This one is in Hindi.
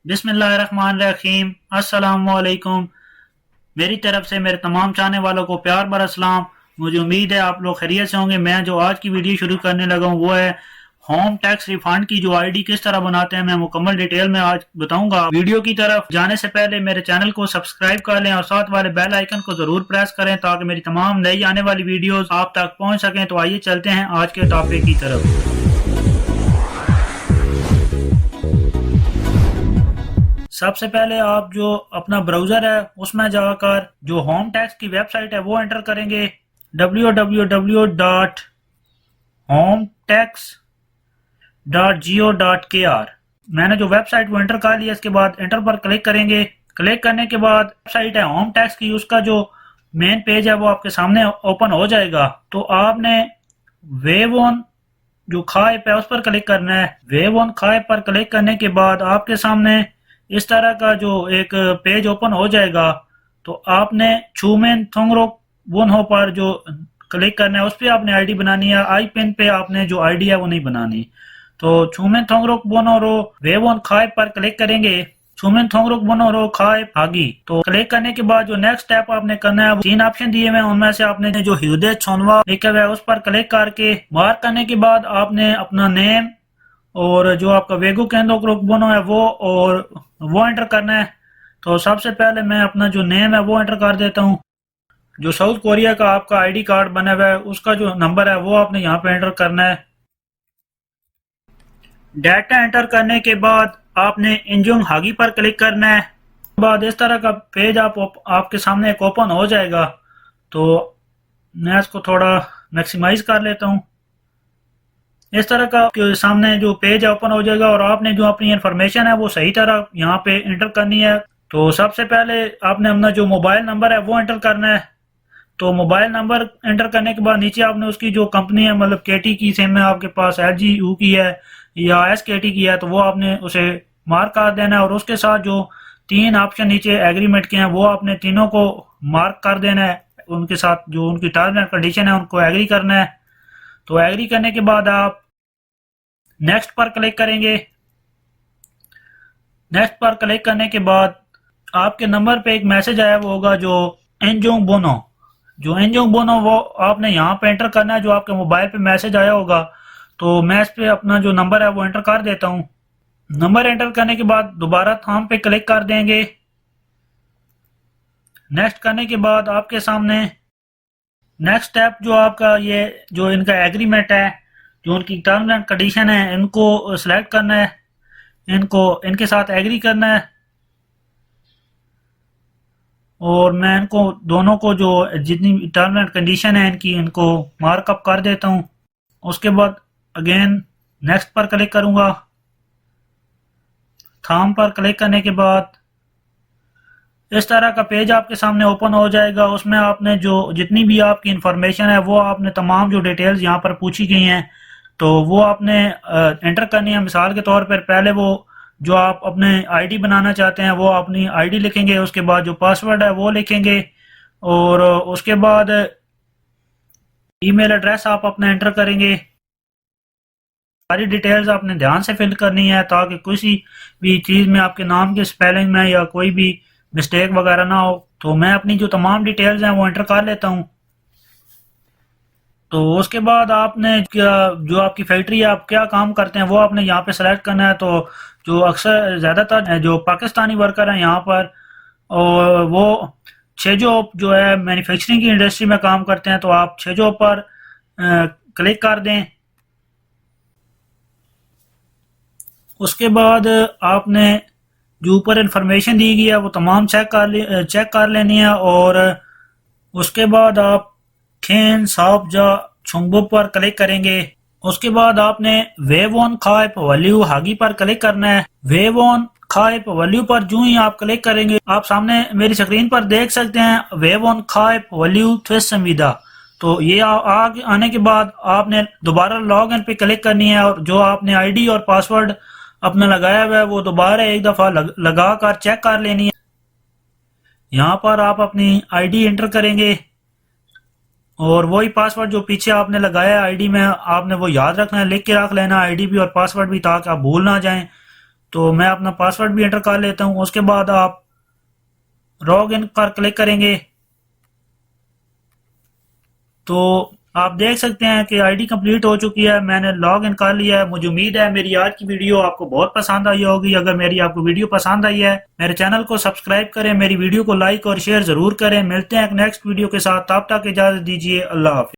बिस्मिल्लाहिर्रहमानिर्रहीम। अस्सलामुअलैकुम। मेरी तरफ से मेरे तमाम चाहने वालों को प्यार भरा सलाम। मुझे उम्मीद है आप लोग खैरियत से होंगे। मैं जो आज की वीडियो शुरू करने लगा हूँ वो है होम टैक्स रिफंड की जो आईडी किस तरह बनाते हैं। मैं मुकम्मल डिटेल में आज बताऊंगा। वीडियो की तरफ जाने से पहले मेरे चैनल को सब्सक्राइब कर लें और साथ वाले बेल आइकन को जरूर प्रेस करें ताकि मेरी तमाम नई आने वाली वीडियोस आप तक पहुंच सकें। तो आइए चलते हैं आज के टॉपिक की तरफ। सबसे पहले आप जो अपना ब्राउजर है उसमें जाकर जो होम टैक्स की वेबसाइट है वो एंटर करेंगे www.homeTax.go.kr। मैंने जो वेबसाइट वो एंटर कर लिया। इसके बाद एंटर पर क्लिक करेंगे। क्लिक करने के बाद वेबसाइट है होम टैक्स की, उसका जो मेन पेज है वो आपके सामने ओपन हो जाएगा। तो आपने वेव ऑन जो खाइप है उस पर क्लिक करना है। वेव ऑन खाइप पर क्लिक करने के बाद आपके सामने इस तरह का जो एक पेज ओपन हो जाएगा। तो आपने छूमेन थोंगरोक वोनहो पर जो क्लिक करना है उस पर आपने आईडी बनानी है। आई पिन पे आपने जो आईडी है वो नहीं बनानी। तो छूमेन थोंगरोक बोनोरो वेवोन खाए पर क्लिक करेंगे। छूमेन थोंगरोक बोनोरो खाए भागी। तो क्लिक करने के बाद जो नेक्स्ट स्टेप आपने करना है, 3 ऑप्शन दिए हुए हैं उनमें से आपने जो ह्यूदे छोनवा लिखा हुआ है उस पर क्लिक करके मार्क करने के बाद आपने अपना नेम और जो आपका वेगो केंद्र बोनो है वो एंटर करना है। तो सबसे पहले मैं अपना जो नेम है वो एंटर कर देता हूँ। जो साउथ कोरिया का आपका आईडी कार्ड बना हुआ है उसका जो नंबर है वो आपने यहाँ पे एंटर करना है। डाटा एंटर करने के बाद आपने इंजुंग हागी पर क्लिक करना है। बाद इस तरह का पेज आपके सामने एक ओपन हो जाएगा। तो मैं इसको थोड़ा मैक्सिमाइज कर लेता हूँ। इस तरह का सामने जो पेज ओपन हो जाएगा और आपने जो अपनी इन्फॉर्मेशन है वो सही तरह यहाँ पे एंटर करनी है। तो सबसे पहले आपने अपना जो मोबाइल नंबर है वो एंटर करना है। तो मोबाइल नंबर एंटर करने के बाद नीचे आपने उसकी जो कंपनी है, मतलब केटी की सिम है आपके पास, LG यू की है या SKT की है, तो वो आपने उसे मार्क कर देना है। और उसके साथ जो 3 ऑप्शन नीचे एग्रीमेंट के हैं वो आपने तीनों को मार्क कर देना है। उनके साथ जो उनकी टर्म एंड कंडीशन है उनको एग्री करना है। तो एग्री करने के बाद आप नेक्स्ट पर क्लिक करेंगे। नेक्स्ट पर क्लिक करने के बाद आपके नंबर पे एक मैसेज आया वो होगा जो एनजोंग बोनो। जो एनजोंग बोनो वो आपने यहाँ पे एंटर करना है जो आपके मोबाइल पे मैसेज आया होगा। तो मैं इस पे अपना जो नंबर है वो एंटर कर देता हूँ। नंबर एंटर करने के बाद दोबारा थंब पे क्लिक कर देंगे। नेक्स्ट करने के बाद आपके सामने नेक्स्ट स्टेप जो आपका ये जो इनका एग्रीमेंट है, जो उनकी टर्म्स एंड कंडीशन है, इनको सिलेक्ट करना है, इनको इनके साथ एग्री करना है। और मैं इनको दोनों को जो जितनी टर्म एंड कंडीशन है इनकी इनको मार्कअप कर देता हूँ। उसके बाद अगेन नेक्स्ट पर क्लिक करूंगा। थंब पर क्लिक करने के बाद इस तरह का पेज आपके सामने ओपन हो जाएगा। उसमें आपने जो जितनी भी आपकी इंफॉर्मेशन है वो आपने तमाम जो डिटेल्स यहाँ पर पूछी गई हैं तो वो आपने एंटर करनी है। मिसाल के तौर पर पहले वो जो आप अपने आईडी बनाना चाहते हैं वो अपनी आईडी लिखेंगे। उसके बाद जो पासवर्ड है वो लिखेंगे और उसके बाद ईमेल एड्रेस आप अपना एंटर करेंगे। सारी डिटेल्स आपने ध्यान से फिल करनी है ताकि किसी भी चीज़ में आपके नाम के स्पेलिंग में या कोई भी मिस्टेक वगैरह ना हो। तो मैं अपनी जो तमाम डिटेल्स हैं वो एंटर कर लेता हूँ। तो उसके बाद आपने जो आपकी फैक्ट्री है आप क्या काम करते हैं वो आपने यहाँ पे सेलेक्ट करना है। तो जो अक्सर ज़्यादातर जो पाकिस्तानी वर्कर हैं यहाँ पर और वो छेजो जो है मैन्युफैक्चरिंग की इंडस्ट्री में काम करते हैं, तो आप छेजो पर क्लिक कर दें। उसके बाद आपने जो ऊपर इंफॉर्मेशन दी गई है वो तमाम चेक कर लेनी है। और उसके बाद आप खेन साफ जा छुंगबो पर क्लिक करेंगे। उसके बाद आपने वेव ऑन खाइप वैल्यू हागी पर क्लिक करना है। वेव ऑन खाइप वैल्यू पर जो ही आप क्लिक करेंगे आप सामने मेरी स्क्रीन पर देख सकते हैं वेव ऑन खाइप वैल्यू ट्विस्ट संविदा। तो ये आगे आने के बाद आपने दोबारा लॉग इन पे क्लिक करनी है और जो आपने आईडी और पासवर्ड अपना लगाया हुआ है वो दोबारा एक दफा लगा कर चेक कर लेनी है। यहाँ पर आप अपनी आईडी एंटर करेंगे और वही पासवर्ड जो पीछे आपने लगाया आईडी में आपने वो याद रखना है, लिख के रख लेना आईडी भी और पासवर्ड भी ताकि आप भूल ना जाएं। तो मैं अपना पासवर्ड भी एंटर कर लेता हूँ। उसके बाद आप लॉग इन पर क्लिक करेंगे तो आप देख सकते हैं कि आईडी कंप्लीट हो चुकी है, मैंने लॉग इन कर लिया है। मुझे उम्मीद है मेरी आज की वीडियो आपको बहुत पसंद आई होगी। अगर मेरी आपको वीडियो पसंद आई है, मेरे चैनल को सब्सक्राइब करें, मेरी वीडियो को लाइक और शेयर जरूर करें। मिलते हैं एक नेक्स्ट वीडियो के साथ, तब तक इजाजत दीजिए। अल्लाह हाफिज।